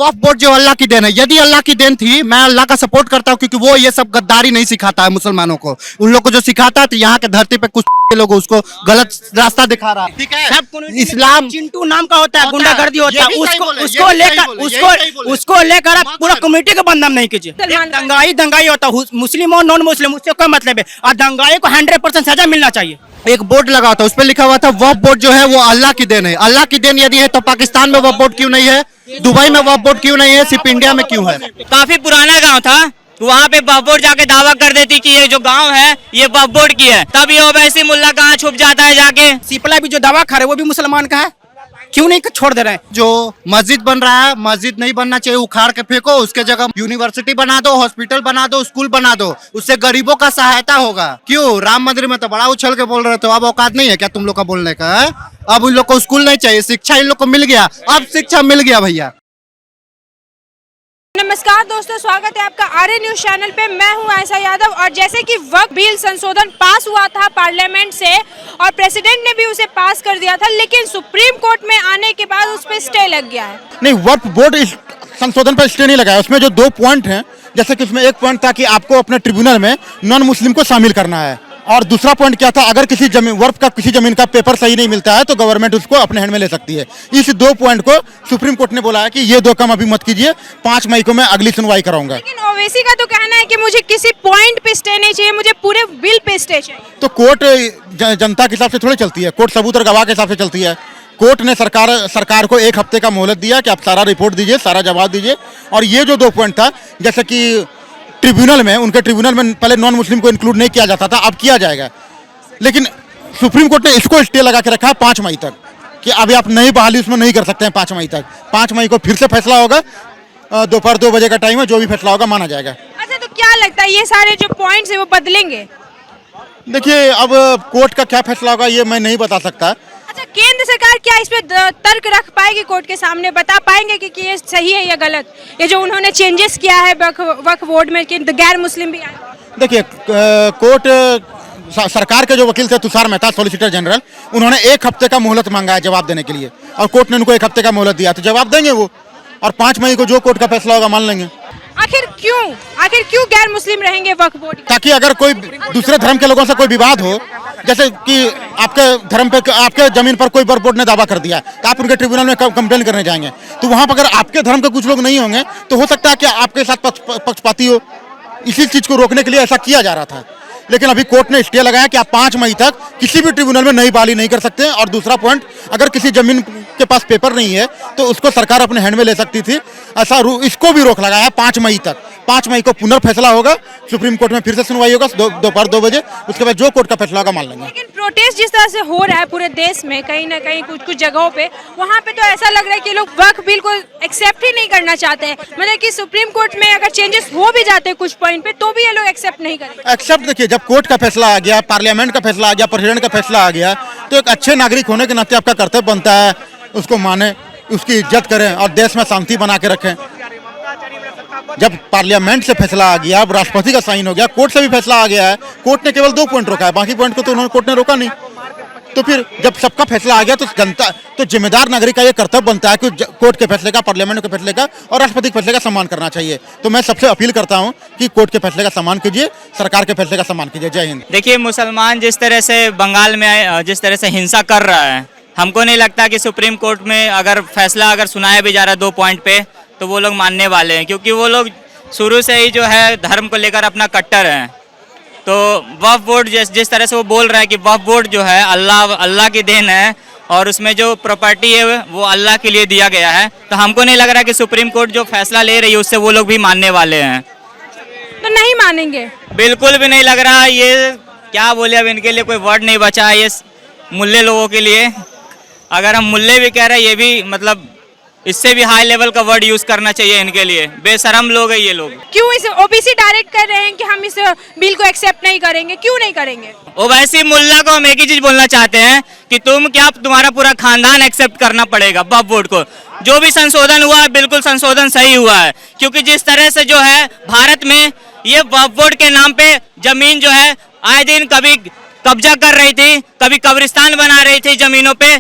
वक्फ board जो अल्लाह की then है, यदि अल्लाह की देन थी, मैं अल्लाह का सपोर्ट करता हूँ, क्योंकि वो ये सब गद्दारी नहीं सिखाता है मुसलमानों को। उन लोग को जो सिखाता है तो यहाँ के धरती पे कुछ लोग उसको गलत रास्ता दिखा रहा है। ठीक है, इस्लाम चिंटू नाम का होता है, गुंडागर्दी होता है, उसको लेकर आप पूरा कम्युनिटी को बदनाम नहीं कीजिए। दंगाई होता है, मुस्लिम और नॉन मुस्लिम, उससे कोई मतलब है। और दंगाई को 100% सजा मिलना चाहिए। एक बोर्ड लगा था, उस पर लिखा हुआ था वक्फ बोर्ड जो है वो अल्लाह की देन है। अल्लाह की देन यदि है तो पाकिस्तान में वक्फ बोर्ड क्यों नहीं है, दुबई में वक्फ बोर्ड क्यों नहीं है, सिर्फ इंडिया में क्यों है? काफी पुराना गांव था, वहाँ पे वक्फ बोर्ड जाके दावा कर देती कि ये जो गांव है ये वक्फ बोर्ड की है, तब ये ओवैसी मुल्ला कहाँ छुप जाता है जाके। सिपला भी जो दावा खा रहे वो भी मुसलमान का है, क्यों नहीं छोड़ दे रहे हैं? जो मस्जिद बन रहा है, मस्जिद नहीं बनना चाहिए, उखाड़ के फेंको, उसके जगह यूनिवर्सिटी बना दो, हॉस्पिटल बना दो, स्कूल बना दो, उससे गरीबों का सहायता होगा। क्यों राम मंदिर में तो बड़ा उछल के बोल रहे थे, अब औकात नहीं है क्या तुम लोग का बोलने का है? अब उन लोग को स्कूल नहीं चाहिए, शिक्षा इन लोग को मिल गया, अब शिक्षा मिल गया भैया। नमस्कार दोस्तों, स्वागत है आपका आर्य न्यूज चैनल पे। मैं हूं आयशा यादव। और जैसे कि वक्फ बिल संशोधन पास हुआ था पार्लियामेंट से और प्रेसिडेंट ने भी उसे पास कर दिया था, लेकिन सुप्रीम कोर्ट में आने के बाद उस पर स्टे लग गया है। नहीं, वक्फ बोर्ड इस संशोधन पर स्टे नहीं लगा है। उसमें जो 2 पॉइंट हैं, जैसे कि उसमें एक पॉइंट था कि आपको अपने ट्रिब्यूनल में नॉन मुस्लिम को शामिल करना है, और दूसरा पॉइंट क्या था, अगर किसी जमीन वक्फ का किसी जमीन का पेपर सही नहीं मिलता है तो गवर्नमेंट उसको अपने हैंड में ले सकती है। इस 2 पॉइंट को सुप्रीम कोर्ट ने बोला है कि ये 2 काम अभी मत कीजिए, 5 मई को मैं अगली सुनवाई कराऊंगा। लेकिन ओवैसी का तो कहना है कि मुझे किसी पॉइंट पे स्टे नहीं चाहिए, मुझे पूरे बिल पे स्टे चाहिए। तो कोर्ट जनता के हिसाब से थोड़ी चलती है, कोर्ट सबूत और गवाह के हिसाब से चलती है। कोर्ट ने सरकार को 1 हफ्ते का मोहलत दिया कि आप सारा रिपोर्ट दीजिए, सारा जवाब दीजिए। और ये जो 2 पॉइंट था, जैसे कि ट्रिब्यूनल में, उनके ट्रिब्यूनल में पहले नॉन मुस्लिम को इंक्लूड नहीं किया जाता था, अब किया जाएगा। लेकिन सुप्रीम कोर्ट ने इसको स्टे लगा के रखा है 5 मई तक, कि अभी आप नई बहाली उसमें नहीं कर सकते हैं 5 मई तक। 5 मई को फिर से फैसला होगा, दोपहर 2 बजे का टाइम है, जो भी फैसला होगा माना जाएगा। अच्छा, तो क्या लगता है ये सारे जो पॉइंट्स है वो बदलेंगे? देखिए, अब कोर्ट का क्या फैसला होगा ये मैं नहीं बता सकता। अच्छा, केंद्र सरकार क्या इस पे तर्क रख पाएगी कोर्ट के सामने, बता पाएंगे कि ये सही है या गलत, ये जो उन्होंने चेंजेस किया है वक्फ बोर्ड में कि गैर मुस्लिम भी आए? देखिए, कोर्ट सरकार के जो वकील थे तुषार मेहता, सॉलिसिटर जनरल, उन्होंने 1 हफ्ते का मोहलत मांगा है जवाब देने के लिए, और कोर्ट ने उनको 1 हफ्ते का मोहलत दिया, तो जवाब देंगे वो, और 5 मई को जो कोर्ट का फैसला होगा मान लेंगे। आखिर क्यों गैर मुस्लिम रहेंगे वक्फ बोर्ड? ताकि अगर कोई दूसरे धर्म के लोगों से कोई विवाद हो, जैसे कि आपके धर्म पे, आपके जमीन पर कोई वक्फ बोर्ड ने दावा कर दिया, तो आप उनके ट्रिब्यूनल में कंप्लेन करने जाएंगे, तो वहां पर अगर आपके धर्म के कुछ लोग नहीं होंगे तो हो सकता है कि आपके साथ पक्षपाती हो। इसी चीज को रोकने के लिए ऐसा किया जा रहा था। लेकिन अभी कोर्ट ने स्टे लगाया कि आप 5 मई तक किसी भी ट्रिब्यूनल में नई बहाली नहीं कर सकते हैं। और दूसरा पॉइंट, अगर किसी जमीन के पास पेपर नहीं है तो उसको सरकार अपने हैंड में ले सकती थी, ऐसा इसको भी रोक लगाया 5 मई तक। 5 मई को पुनर्फैसला होगा, सुप्रीम कोर्ट में फिर से सुनवाई होगा दोपहर 2 बजे, उसके बाद जो कोर्ट का फैसला होगा मान लेंगे। लेकिन प्रोटेस्ट जिस तरह से हो रहा है पूरे देश में, कहीं ना कहीं कुछ जगहों पे, वहाँ पे तो ऐसा लग रहा है कि लोग वक्फ बिल को एक्सेप्ट ही नहीं करना चाहते हैं। मतलब कि सुप्रीम कोर्ट में अगर चेंजेस हो भी जाते हैं कुछ पॉइंट पे, तो भी ये लोग एक्सेप्ट नहीं करेंगे। एक्सेप्ट, देखिए, जब कोर्ट का फैसला आ गया, पार्लियामेंट का फैसला आ गया, प्रेसिडेंट का फैसला आ गया, तो एक अच्छे नागरिक होने के नाते आपका कर्तव्य बनता है उसको माने, उसकी इज्जत करें और देश में शांति बना के रखें। जब पार्लियामेंट से फैसला आ गया, अब राष्ट्रपति का साइन हो गया, कोर्ट से भी फैसला आ गया है, कोर्ट ने केवल 2 पॉइंट रोका है, बाकी पॉइंट को तो कोर्ट ने रोका नहीं। तो फिर जब सबका फैसला आ गया तो जनता, तो जिम्मेदार नागरिक का ये कर्तव्य बनता है कि कोर्ट के फैसले का, पार्लियामेंट के फैसले का और राष्ट्रपति के फैसले का सम्मान करना चाहिए। तो मैं सबसे अपील करता हूं कि कोर्ट के फैसले का सम्मान कीजिए, सरकार के फैसले का सम्मान कीजिए। जय हिंद। देखिए, मुसलमान जिस तरह से बंगाल में जिस तरह से हिंसा कर रहा है, हमको नहीं लगता कि सुप्रीम कोर्ट में अगर फैसला अगर सुनाया भी जा रहा है 2 पॉइंट पे, तो वो लोग मानने वाले हैं, क्योंकि वो लोग शुरू से ही जो है धर्म को लेकर अपना कट्टर हैं। तो वक्फ बोर्ड जिस तरह से वो बोल रहा है कि वक्फ बोर्ड जो है अल्लाह की देन है और उसमें जो प्रॉपर्टी है वो अल्लाह के लिए दिया गया है, तो हमको नहीं लग रहा कि सुप्रीम कोर्ट जो फैसला ले रही है उससे वो लोग भी मानने वाले हैं। तो नहीं मानेंगे? बिल्कुल भी नहीं लग रहा। ये क्या बोले, अब इनके लिए कोई वर्ड नहीं बचा है ये मुल्ले लोगों के लिए। अगर हम मुल्ले भी कह रहे हैं, ये भी मतलब इससे भी हाई लेवल का वर्ड यूज करना चाहिए इनके लिए। बेशरम लोग हैं ये लोग। क्यों इसे ओबीसी डायरेक्ट कर रहे हैं कि हम इस बिल को एक्सेप्ट नहीं करेंगे? क्यों नहीं करेंगे? ओवैसी मुल्ला को हम एक ही चीज बोलना चाहते हैं कि तुम्हारा पूरा खानदान एक्सेप्ट करना पड़ेगा वक्फ बोर्ड को। जो भी संशोधन हुआ है बिल्कुल संशोधन सही हुआ है, क्योंकि जिस तरह से जो है भारत में ये वक्फ बोर्ड के नाम पे जमीन जो है आए दिन कभी कब्जा कर रही थी, कभी कब्रिस्तान बना रही थी जमीनों पे।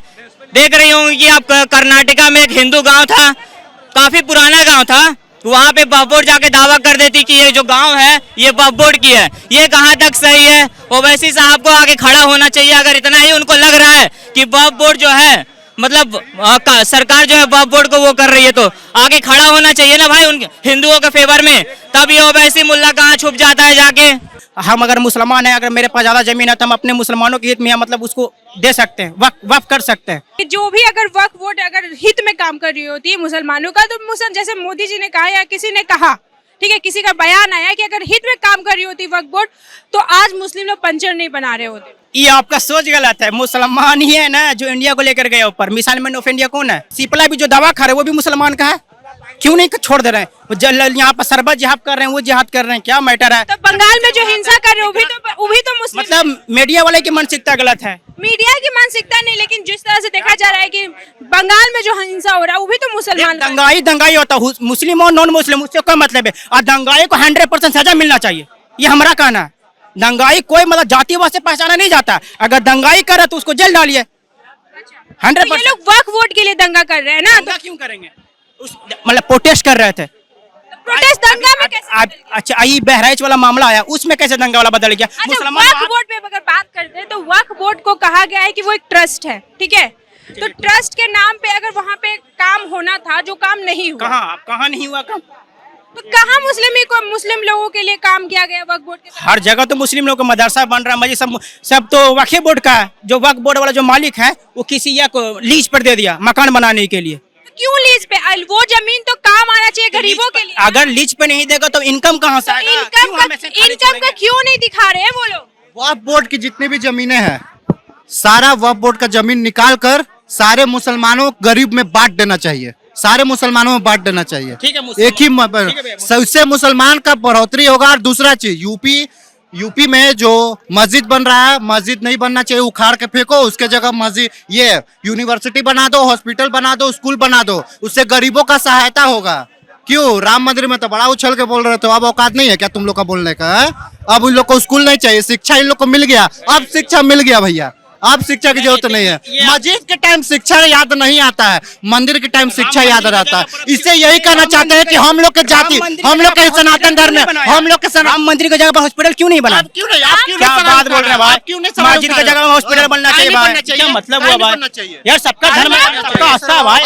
देख रही होंगी कि आप कर्नाटका में एक हिंदू गांव था, काफी पुराना गांव था, वहाँ पे वक्फ बोर्ड जाके दावा कर देती कि ये जो गांव है ये वक्फ बोर्ड की है। ये कहाँ तक सही है? ओवैसी साहब को आगे खड़ा होना चाहिए। अगर इतना ही उनको लग रहा है कि वक्फ बोर्ड जो है मतलब सरकार जो है वक्फ बोर्ड को वो कर रही है, तो आगे खड़ा होना चाहिए ना भाई उन हिंदुओं के फेवर में। तब ये ओवैसी मुल्ला कहाँ छुप जाता है जाके। हम अगर मुसलमान हैं, अगर मेरे पास ज्यादा जमीन है तो हम अपने मुसलमानों के हित में मतलब उसको दे सकते हैं, वक्फ कर सकते हैं। कि जो भी अगर वक्फ बोर्ड अगर हित में काम कर रही होती है मुसलमानों का, तो जैसे मोदी जी ने कहा या किसी ने कहा, ठीक है, किसी का बयान आया कि अगर हित में काम कर रही होती वक्फ बोर्ड तो आज मुस्लिम लोग पंचर नहीं बना रहे होते। ये आपका सोच गलत है। मुसलमान ही है ना जो इंडिया को लेकर गए ऊपर। मिसाइल मैन ऑफ इंडिया कौन है? सिपला भी जो दावा खा रहे वो भी मुसलमान का है, क्यों नहीं छोड़ दे रहे हैं? यहाँ पर सरबत जिहाद कर रहे हैं, वो जिहाद कर रहे हैं, क्या मैटर है? तो बंगाल में जो हिंसा कर रहे हैं वो भी तो मुस्लिम, मतलब मीडिया वाले की मानसिकता गलत है। मीडिया की मानसिकता नहीं, लेकिन जिस तरह से देखा जा रहा है कि बंगाल में जो हिंसा हो रहा है वो भी तो मुसलमान। दंगाई होता है, मुस्लिम और नॉन मुस्लिम उससे कोई मतलब है। और दंगाई को 100% सजा मिलना चाहिए, ये हमारा कहना है। दंगाई कोई मतलब जातिवाद से पहचाना नहीं जाता। अगर दंगाई करे तो उसको जेल डालिए। 100%। तो ये लोग वक्फ बोर्ड के लिए दंगा कर रहे हैं ना, दंगा क्यों करेंगे? मतलब प्रोटेस्ट कर रहे थे। प्रोटेस्ट दंगा में कैसे? अच्छा, ये बहराइच वाला मामला आया, उसमें कैसे दंगा वाला बदल गया? अच्छा, मुसलमान वक्फ बोर्ड पे अगर बात करते हैं तो वक्फ बोर्ड को कहा गया है कि वो एक ट्रस्ट है, ठीक है? तो ट्रस्ट के नाम पे अगर वहाँ पे काम होना था जो काम नहीं हुआ, कहाँ नहीं हुआ काम? तो कहाँ मुस्लिम लोगों के लिए काम किया गया वक्फ बोर्ड के? हर जगह तो मुस्लिम लोगों का मदरसा बन रहा है, मस्जिद सब तो वक्फ बोर्ड का है। जो वक्फ बोर्ड वाला जो मालिक है वो किसी या को लीज पर दे दिया मकान बनाने के लिए। क्यों लीज पे? वो जमीन तो काम आना चाहिए गरीबों के लिए। अगर लीज पे नहीं देगा तो इनकम कहाँ से आएगा? इनकम का क्यों नहीं दिखा रहे हैं वो लोग? वक्फ बोर्ड की जितनी भी जमीनें हैं, सारा वक्फ बोर्ड का जमीन निकाल कर सारे मुसलमानों गरीब में बांट देना चाहिए। सारे मुसलमानों में बांट देना चाहिए। ठीक है, एक ही सबसे मुसलमान का बढ़ोतरी होगा। और दूसरा चीज, यूपी में जो मस्जिद बन रहा है, मस्जिद नहीं बनना चाहिए, उखाड़ के फेंको, उसके जगह मस्जिद ये यूनिवर्सिटी बना दो, हॉस्पिटल बना दो, स्कूल बना दो, उससे गरीबों का सहायता होगा। क्यों? राम मंदिर में तो बड़ा उछल के बोल रहे थे, अब औकात नहीं है क्या तुम लोग का बोलने का? अब उन लोग को स्कूल नहीं चाहिए, शिक्षा इन लोग को मिल गया। अब शिक्षा मिल गया भैया, अब शिक्षा की जरूरत नहीं है। मस्जिद के टाइम शिक्षा याद नहीं आता है, मंदिर के टाइम शिक्षा याद रहता है। इससे यही कहना चाहते हैं कि हम लोग के जाति, हम लोग के सनातन धर्म में, हम लोग के राम मंदिर की जगह पर हॉस्पिटल क्यों नहीं बना? क्यों नहीं? आप क्यों क्या नहीं बात बोल रहे हैं भाई? मस्जिद की जगह हॉस्पिटल बनना चाहिए भाई, क्या मतलब हुआ भाई? यार सबका धर्म, सबका आस्था है भाई,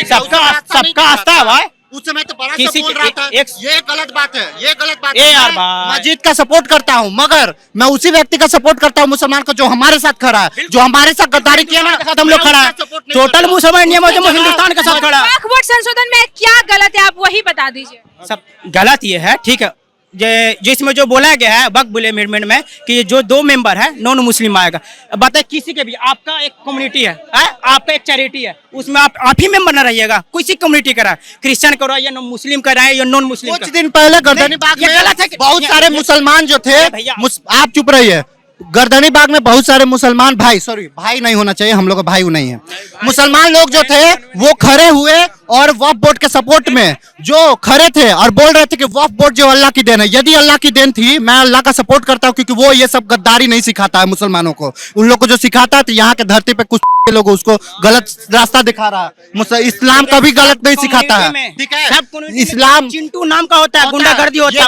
सबका आस्था है भाई। उस समय तो बड़ा किसी बोल रहा था, ये गलत बात है, ये गलत बात है। यार मस्जिद का सपोर्ट करता हूँ, मगर मैं उसी व्यक्ति का सपोर्ट करता हूँ मुसलमान को जो हमारे साथ खड़ा है, जो हमारे साथ गद्दारी किया ना, हम लोग खड़ा है। टोटल मुसलमान इंडिया में हिंदुस्तान के साथ खड़ा है। वक्फ बोर्ड संशोधन में क्या गलत है, आप वही बता दीजिए। सब गलत ये है, ठीक है, जिसमें जो बोला गया है वक्फ बोर्ड अमेंडमेंट में कि जो 2 मेंबर है नॉन मुस्लिम आएगा। बताए किसी के भी, आपका एक कम्युनिटी है, आपका एक चैरिटी है, उसमें आप ही मेंबर न रहिएगा, किसी कम्युनिटी का, क्रिश्चियन करो या मुस्लिम का रहे या नॉन मुस्लिम। कुछ दिन पहले गर्दनी बाग में बहुत सारे मुसलमान जो थे, आप चुप रहिए, गर्दनी बाग में बहुत सारे मुसलमान भाई, सॉरी भाई नहीं होना चाहिए, हम लोग का भाई नहीं है, मुसलमान लोग जो थे वो खड़े हुए और वक्फ बोर्ड के सपोर्ट में जो खड़े थे और बोल रहे थे कि वक्फ बोर्ड जो अल्लाह की देन है। यदि अल्लाह की देन थी, मैं अल्लाह का सपोर्ट करता हूँ, क्योंकि वो ये सब गद्दारी नहीं सिखाता है मुसलमानों को। उन लोग को जो सिखाता है तो यहाँ के धरती पे कुछ लोग उसको गलत रास्ता दिखा रहा है। इस्लाम कभी गलत नहीं सिखाता है, ठीक है? इस्लाम चिंटू नाम का होता है, गुंडागर्दी होता है,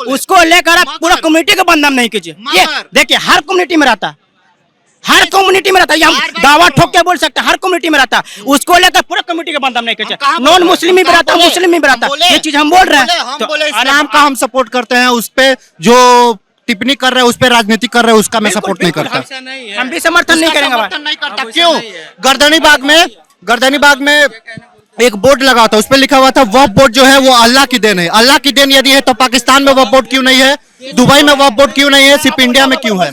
उसको लेकर आप पूरा कम्युनिटी को बदनाम नहीं कीजिए। ये देखिए हर कम्युनिटी में रहता है, हर कम्युनिटी में रहता है, हम दावा ठोक के बोल सकते हैं, हर कम्युनिटी में रहता है। उसको लेकर पूरा कम्युनिटी का बदनाम नहीं कीजिए। नॉन मुस्लिम भी रहता है, मुस्लिम भी रहता है, ये चीज हम बोल रहे हैं। तो इस्लाम का हम सपोर्ट करते हैं, उस पे जो टिप्पणी कर रहे हैं, उस पे राजनीति कर रहे हैं, उसका मैं सपोर्ट नहीं करता। हम भी समर्थन नहीं करेंगे, नहीं करता। क्यों? गर्दनी बाग में एक बोर्ड लगा था, उस पे लिखा हुआ था वक्फ बोर्ड जो है वो अल्लाह की देन है। अल्लाह की देन यदि है तो पाकिस्तान में वक्फ बोर्ड क्यों नहीं है? दुबई में वक्फ बोर्ड क्यों नहीं है? सिर्फ इंडिया में क्यों है?